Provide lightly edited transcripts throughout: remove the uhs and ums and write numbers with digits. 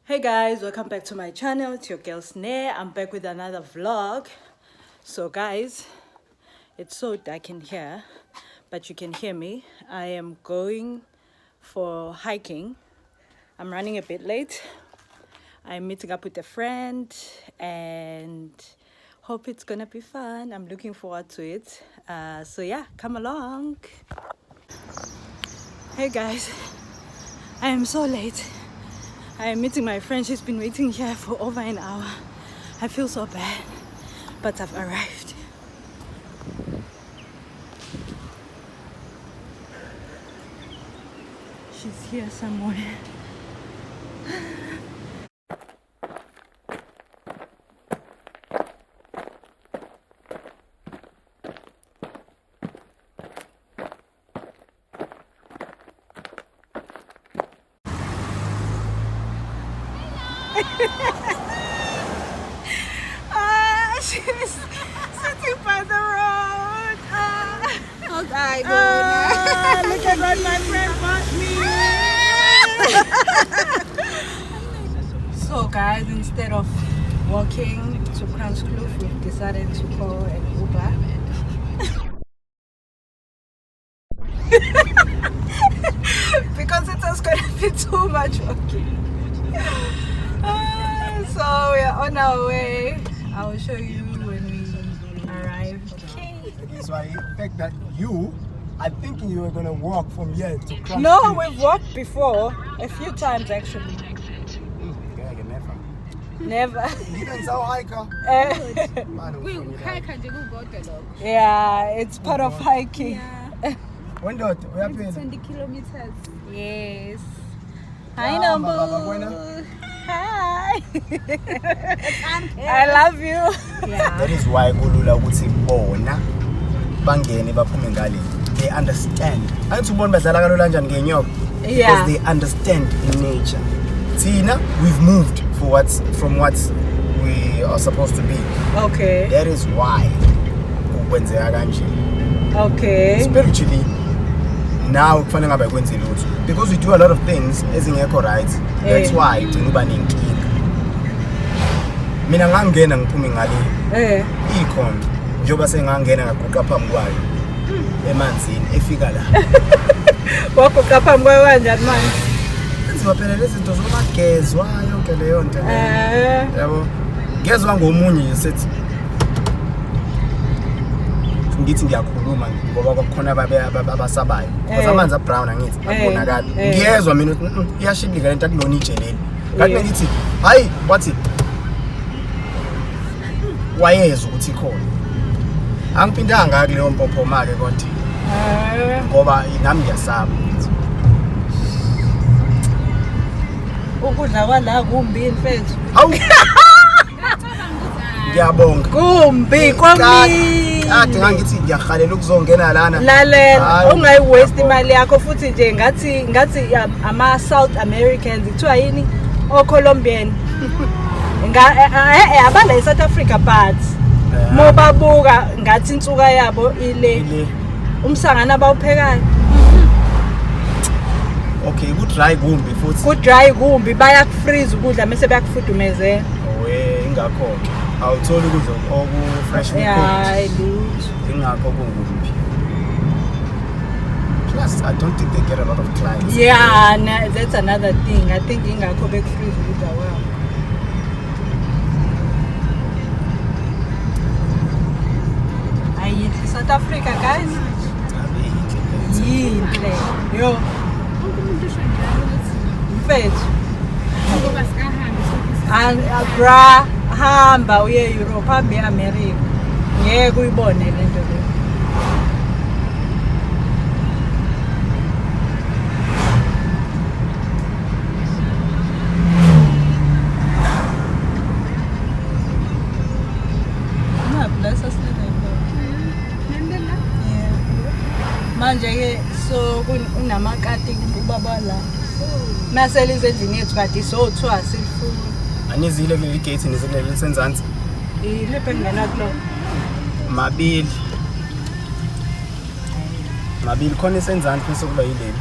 Hey guys, welcome back to my channel. It's your girl Snare. I'm back with another vlog. So guys, it's so dark in here, but you can hear me. I am going for hiking. I'm running a bit late. I'm meeting up with a friend and hope it's gonna be fun. I'm looking forward to it. So yeah, come along. Hey guys, I am so late. I am meeting my friend. She's been waiting here for over an hour. I feel so bad, but I've arrived. She's here somewhere. She's sitting by the road. Look at what my friend bought me. So guys, instead of walking to Kranskloof, we've decided to call an Uber. Because it was going to be too much walking. So we are on our way. I will show you when we arrive. Okay. So I expect that you are thinking you were going to walk from here to Kranskloof. No, we've walked before. A few times actually. Never. You don't sound hiker. Yeah, it's part of hiking. When do we are paying? 20 kilometers. Yes. Hi, Nambu. Hi. I love you. Yeah. That is why kulula ukuthi bona bangene baphume ngale. They understand. Angithi ubona badlala kalula kanjani ngenyoka? Yeah. Because they understand nature. Tina, we've moved from what we are supposed to be. Okay. That is why kukwenzeka kanje. Okay. Spiritually, now kufanele ngabe kwenze lutho because we do a lot of things ezingekho right. That's why ugcina uba nenkinga. Mina ngangena ngiphume ngale. Ikhona njoba sengangena ngaguqa phambi kwayo emanzini efika la. Waguqa phambi kwayo kanjani manje? Senziwa phela lezi zinto zomagezwa yonke leyo nto leyo. Yabo. Gezwa ngomunye nje sethi ngithi ngiyakhuluma ngoba kwakhona abasabayo because amanzi abrown angithi akubonakala ngiyezwa mina iyashibilika lento akulona ijeleli kanti ngithi hayi wathi wayezwa ukuthi ikhona angiphindanga kuleyo mpophoma ke kodwa ngoba nami ngiyasaba Ukudla kwala kumbi mfethu. Hawu ngiyabonga Kumbi kwami. Ade ngithi ngiyahalela ukuzongena lana. Lalela ungayi waste imali yakho futhi nje ngathi ama South Americans kuthiwa yini o Colombian. Abala eSouth Africa but mobabuka ngathi insuka yabo ile umsangana bawuphekayo. Okay, good dry kumbi futhi. Good dry kumbi bayakufreeze ukudla mase bayakufudumezela. Ingakho ke awutholi ukudla oku fresh cooked. Yeah, lutho. Ingakho kumbi. Plus I don't think they get a lot of clients. Yeah, that's another thing. I think ingakho bekufreeze ukudla kwabo. Ayi South Africa guys. Yinhle. Yo. Mfethu. Bra hamba uye Europe hambe eAmerica. Ngeke uyibone lento le. Bless us manje ke so kunamakati kubaba la. Maselize endlini yethu kade sothiwa silifuna. Anizile kuleli gate nizikuleli senzansi. Iliphe ngena kulo. Mabili khona isenzansi bese kuba yileli.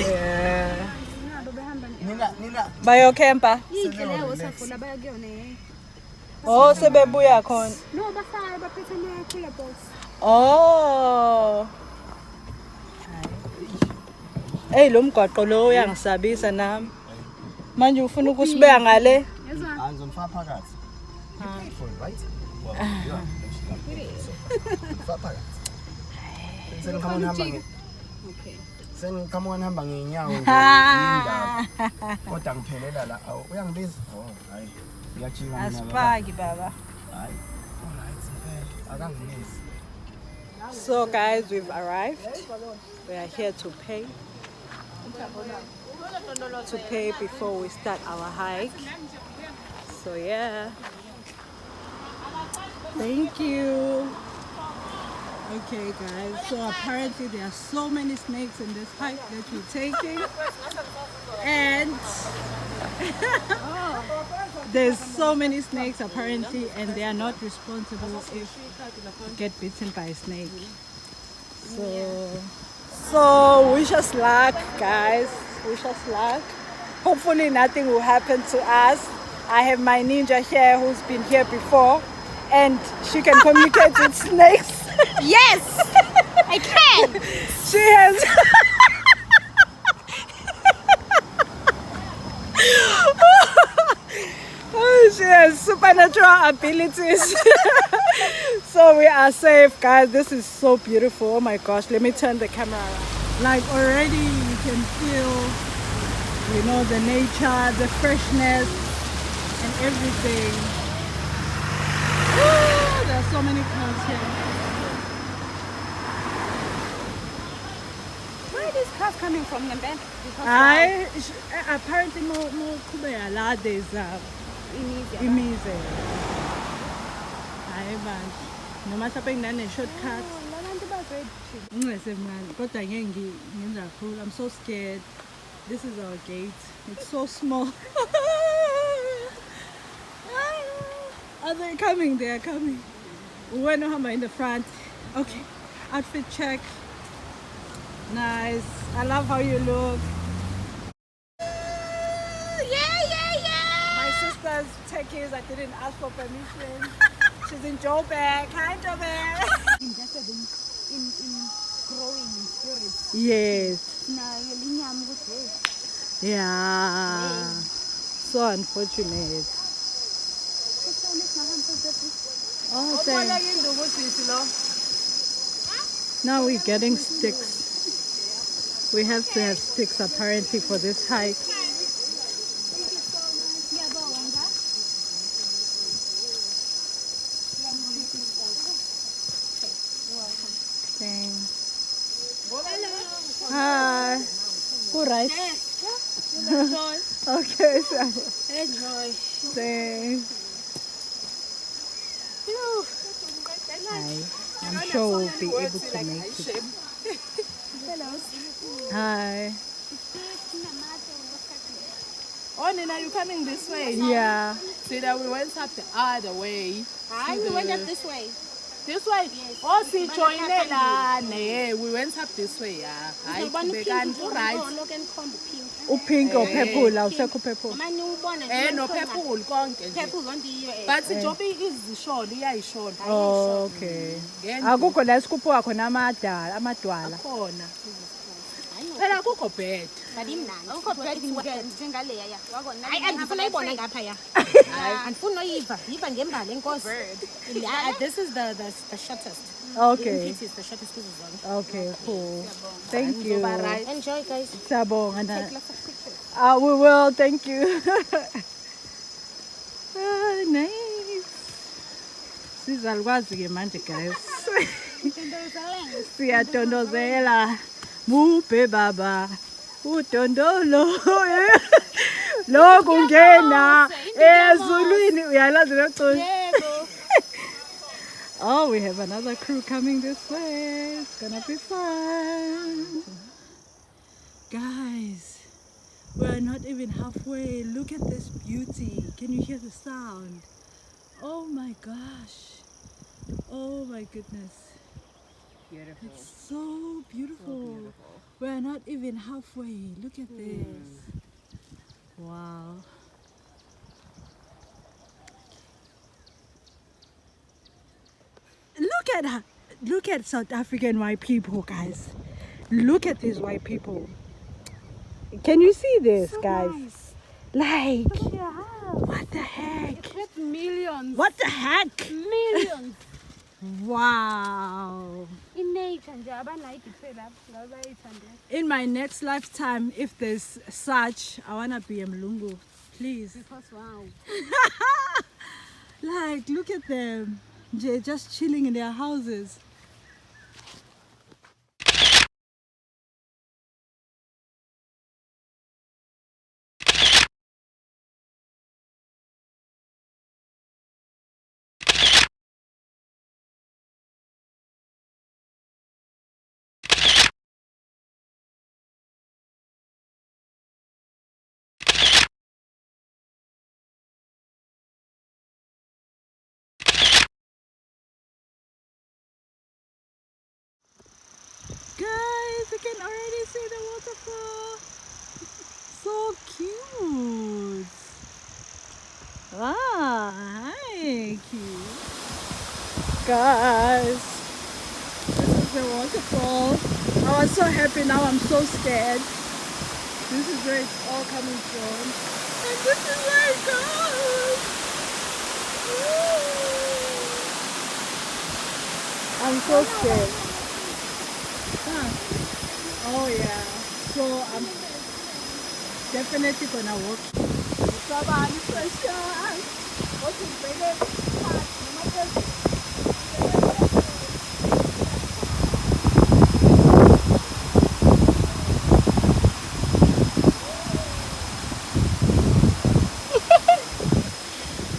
Yeah. Nina. Bayokempa. Indlela leyo osafuna baya kuyona eh. Oh, sebebuya khona. No, bahlala baphethe ama-cooler box. Oh. Hey, lo mgwaqo lo uyangisabisa nami. Manje ufuna ukusibeka ngale? Yezwa? Ngizomfaka phakathi. You paid for it, right? Well, yeah. Ngizomfaka phakathi. Sengikhamba ngihamba ngenyawo nje indawo. Kodwa ngiphelela la. Uyangibiza? Oh, hayi. Ngiyajika mina. Asifaki baba. Hayi. Alright, impela. Akangibizi. So guys, we've arrived. We are here to pay. To pay before we start our hike. So yeah. Thank you. Okay guys, so apparently there are so many snakes in this hike that we're taking. And there's so many snakes apparently, and they are not responsible if you get bitten by a snake. So wish us luck guys, wish us luck. Hopefully nothing will happen to us. I have my ninja here who's been here before, and she can communicate with snakes. Yes! I can! She has she has supernatural abilities. So we are safe guys. This is so beautiful. Oh my gosh, let me turn the camera around. Like already you can feel, you know, the nature, the freshness and everything. Woo, there are so many clouds here. Where are these cars coming from, Nembe? Apparently more Kubea there's Imize. Hayi bandla. Noma mhlawumbe nginane shortcut. Kodwa ngeke ngenza kakhulu. I'm so scared. This is our gate. It's so small. Are they coming? They are coming. When Ohamba in the front. Okay. Outfit check. Nice. I love how you look. My sister's techies, I didn't ask for permission. She's in Joburg. Hi, Joburg. Invested in growing in spirit. Yes. Na Yeah. So unfortunate. Oh, thanks. Now we're getting sticks. We have to have sticks apparently for this hike. Thanks. Hi. Good, right? Okay, so Enjoy. thanks. Hi. I'm sure we'll be able to make it. Hi. Oh, Nina, you coming this way? Yeah. See that we went up the other way. We went up this way. This way? Yes. Oh, see, Joinela. We went up this way, yeah. I began to ride. Pink or purple? Awusekho purple. No, purple, konke nje. But Joby is short, iyayishort. Oh, okay. Akukho la isikuphuka khona amadwala. Khona. Phela akukho bed. Awukho bed njengaleya ya. Hayi andifuna uyibona ngapha ya. Andifuna uyiva. Yiva ngembali enkosi. This is the shortest. Okay. It is the shortest kuzo zonke. Okay, cool. Thank you. Enjoy guys. Siyabonga. Take lots of pictures. We will, thank you. Nice. Sizalukwazi ke manje guys. Siyatondozela. Muphe baba. Utondolo. Lo kungena ezulwini uyalazi leculo. Oh, we have another crew coming this way. It's gonna be fun. Guys, we're not even halfway. Look at this beauty. Can you hear the sound? Oh my gosh. Oh my goodness. beautiful. It's so beautiful. We're not even halfway. Look at this. Wow. Look at South African white people, guys. Look at these white people. Can you see this, guys? Nice. Like, Look at your house. what the heck? It's worth millions. What the heck? Millions. Wow. In nature, nje abanayo i-develop, ngabe bayayithandela. In my next lifetime, if there's such, I wanna be a Mlungu, please. Because wow. Like, look at them. They're just chilling in their houses. Guys, I can already see the waterfall. So cute. Ah, hi, cute. Guys, this is the waterfall. I was so happy, now I'm so scared. This is where it's all coming from. And this is where it goes. I'm so scared. Oh yeah, so I'm definitely gonna walk.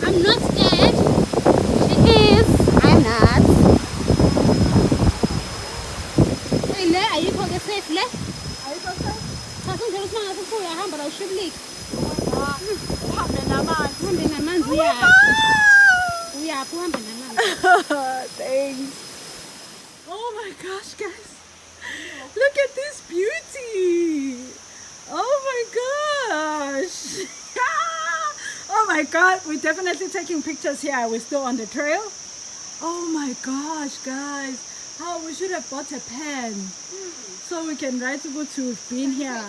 I'm not scared. She is. I'm not. Hey, le, ayikho ke safe le? Ayikho safe. Cha kunjalo simanga futhi uyahamba la ushibilika. Uhambe namanzi. Uhambe namanzi uyaphi? Uyaphi uhamba namanzi? Thanks. Oh my gosh, guys. Look at this beauty. Oh my gosh. Oh my god, we're definitely taking pictures here. We're still on the trail. Oh my gosh, guys. Oh, we should have bought a pen so we can write about to we've been here.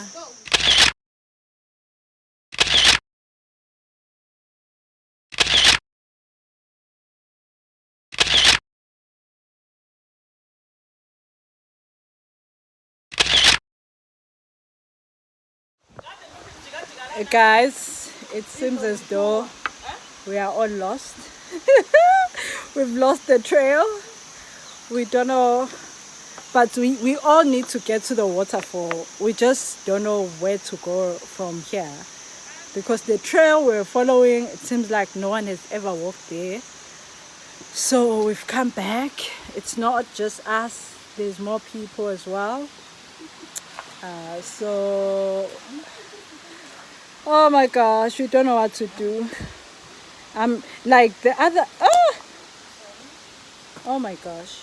Guys, it seems as though we are all lost. We've lost the trail. We don't know, but we all need to get to the waterfall. We just don't know where to go from here because the trail we're following, it seems like no one has ever walked there. So we've come back. It's not just us, there's more people as well. Oh my gosh, we don't know what to do. Like the other, oh my gosh.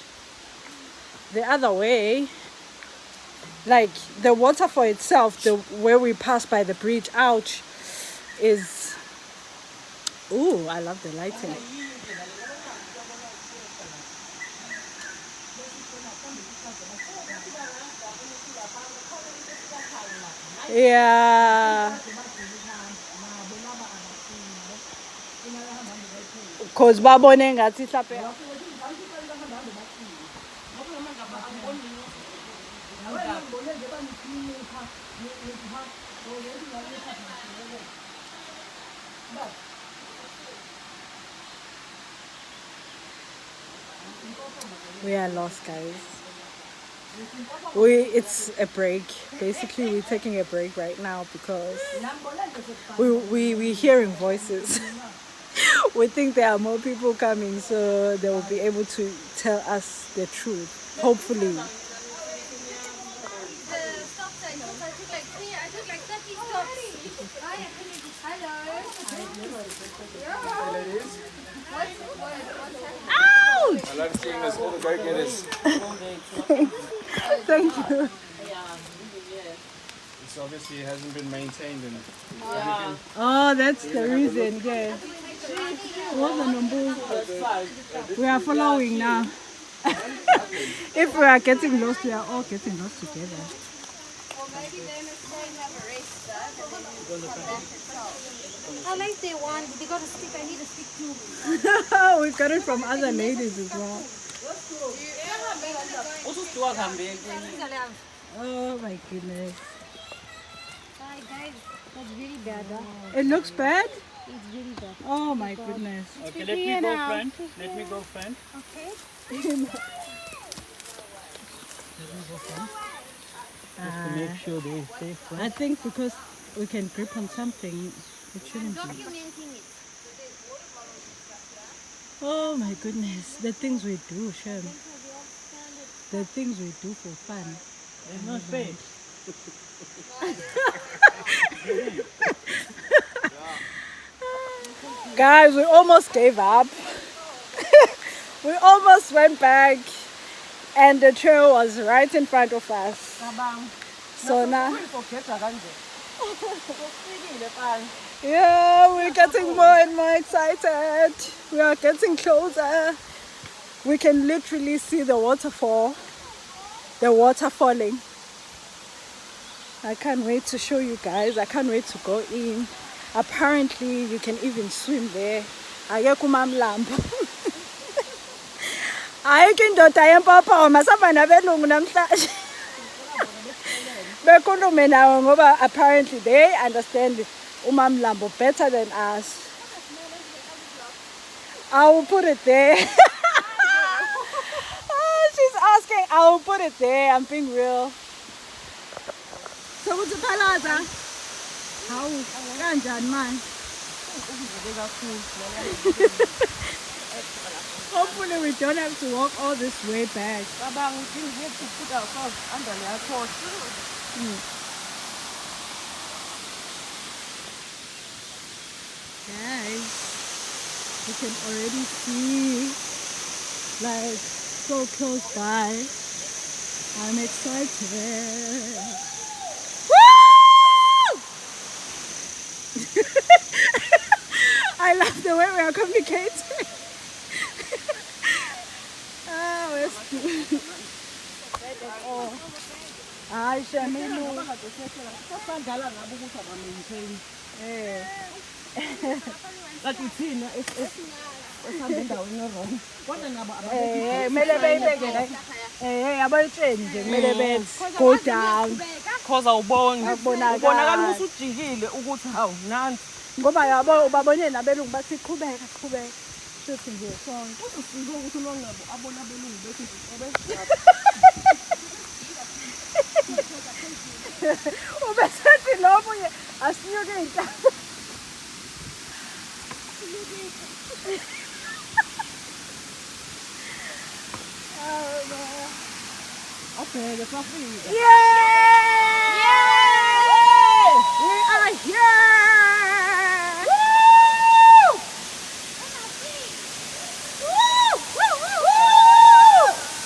The other way, like the waterfall itself, where we pass by the bridge, ouch, is, ooh, I love the lighting. Yeah. Cause babone ngathi mhlawumbe we are lost, guys. It's a break. Basically, we're taking a break right now because we're hearing voices. We think there are more people coming, so they will be able to tell us the truth, hopefully. Ouch! love seeing us, all the go-getters. Thank you. This obviously hasn't been maintained and Oh, that's the reason, yeah. We are following now. If we are getting lost, we are all getting lost together. I like the one. They got a stick. I need a stick too. We got it from other ladies as well. Oh my goodness. Hi guys, that's really bad. Huh? It looks bad? It's really bad. Oh my goodness. Okay, let me go, friend. Let me go, friend. Okay. Just to make sure they're safe, right? I think because we can grip on something, it shouldn't be. Documenting it. Oh my goodness. The things we do, Shem. The things we do for fun. There's no space. Guys, we almost gave up. We almost went back and the trail was right in front of us. So now, yeah, we're getting more and more excited. We are getting closer. We can literally see the waterfall, the water falling. I can't wait to show you guys. I can't wait to go in. Apparently, you can even swim there. Ayekho uMamlambo. Ayikho indoda yempopoma saba nabelungu namhlanje. Bekhulume nawo ngoba apparently they understand uMamlambo better than us. I will put it there. She's asking, I will put it there. I'm being real. So what's the palaza? How kanjani man? Hopefully we don't have to walk all this way back. We have to put ourselves under their torch. Guys, you can already see like so close by. I'm excited. I love the way we are communicating. Oh, I Shamilu. Go down. Cause awuboni ubonakala usujikile ukuthi hawu nansi Ngoba yabo ubabone nabelungu bathi qhubeka qhubeka futhi nje sonke usifike ukuthi uNongcebo abona abelungu bethi ubesethi lomunye asinyuke intaba okay the traffic Yay! We are here!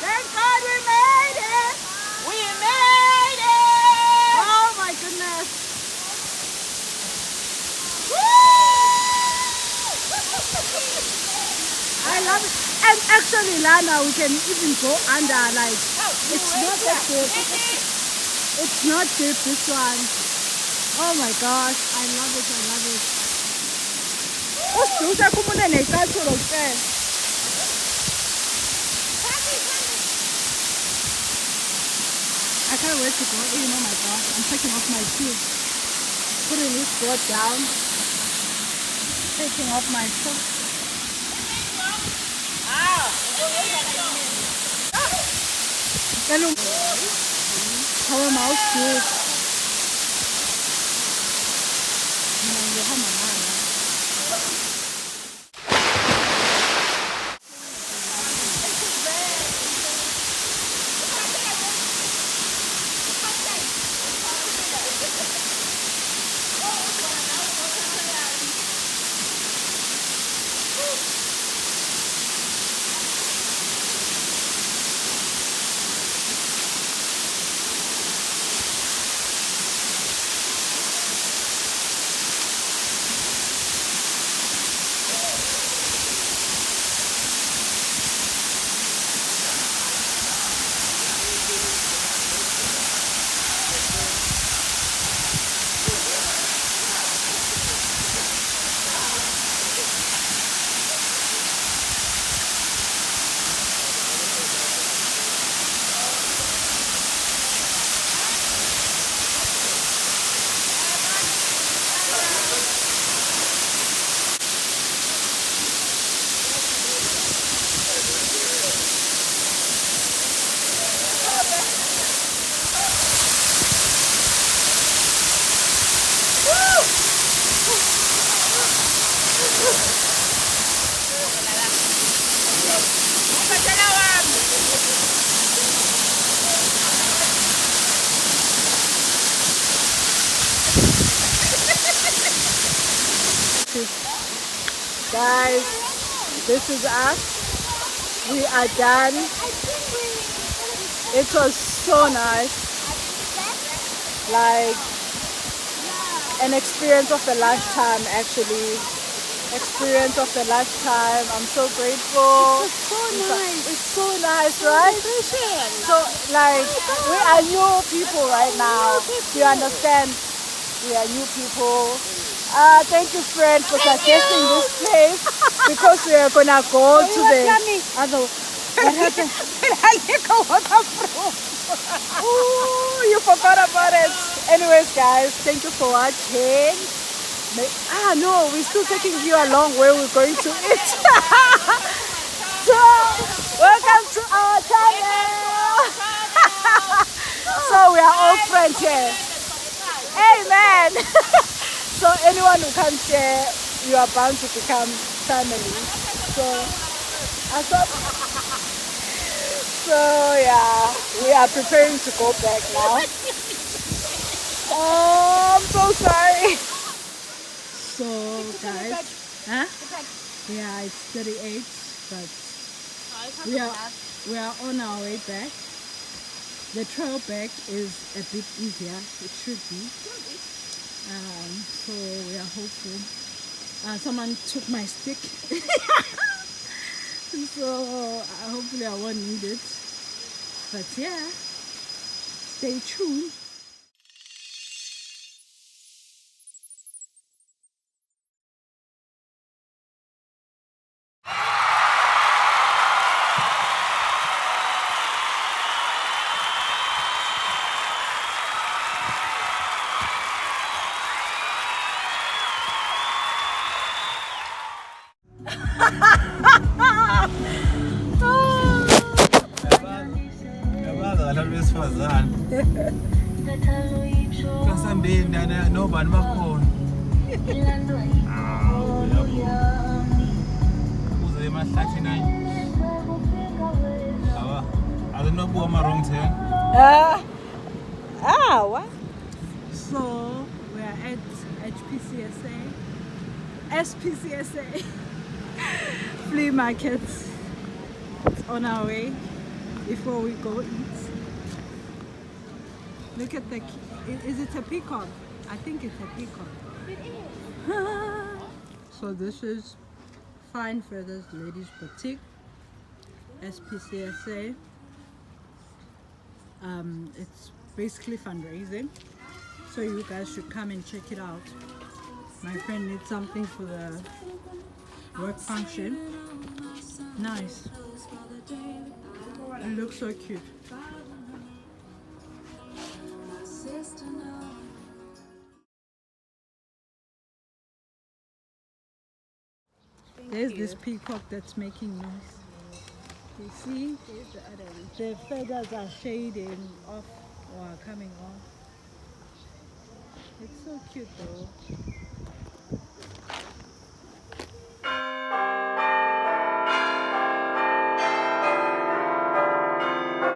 Thank God we made it! we made it Oh my goodness! I love it. And actually, Lana, we can even go under, like, it's not that deep. It's not deep, this one. Oh my gosh, I love it, I love it. Usidusa kumune necathulo kuphela. I can't wait to go in, oh my gosh. I'm taking off my shoes. Putting this board down. Taking off my shoes. How am I good? Guys, this is us. We are done. It was so nice. Like an experience of a lifetime, actually. Experience of a lifetime. I'm so grateful. It's so nice. It's so nice, right? So, like, we are new people right now. You understand? We are new people. Thank you, friend, for suggesting this place because we are gonna go to the other. What happened? Ooh, you forgot about it. Anyways, guys, thank you for watching. No, we're still taking you along where we're going to eat. So, welcome to our channel. So we are all friends here. Amen. So anyone who comes here, you are bound to become family. So yeah, we are preparing to go back now. Oh, I'm so sorry. So guys, yeah, it's 38, but we are on our way back. The trail back is a bit easier. It should be. So we are hopeful. Someone took my stick, so hopefully I won't need it. But yeah, stay tuned. What? So we are at SPCSA flea market. It's on our way before we go eat. Look at is it a peacock? I think it's a peacock. It is. So this is Fine Feathers Ladies Boutique, SPCSA. It's basically fundraising, so you guys should come and check it out. My friend needs something for the work function. Nice. It looks so cute. There's this peacock that's making noise. You see? The feathers are shading off or are coming off. It's so cute though.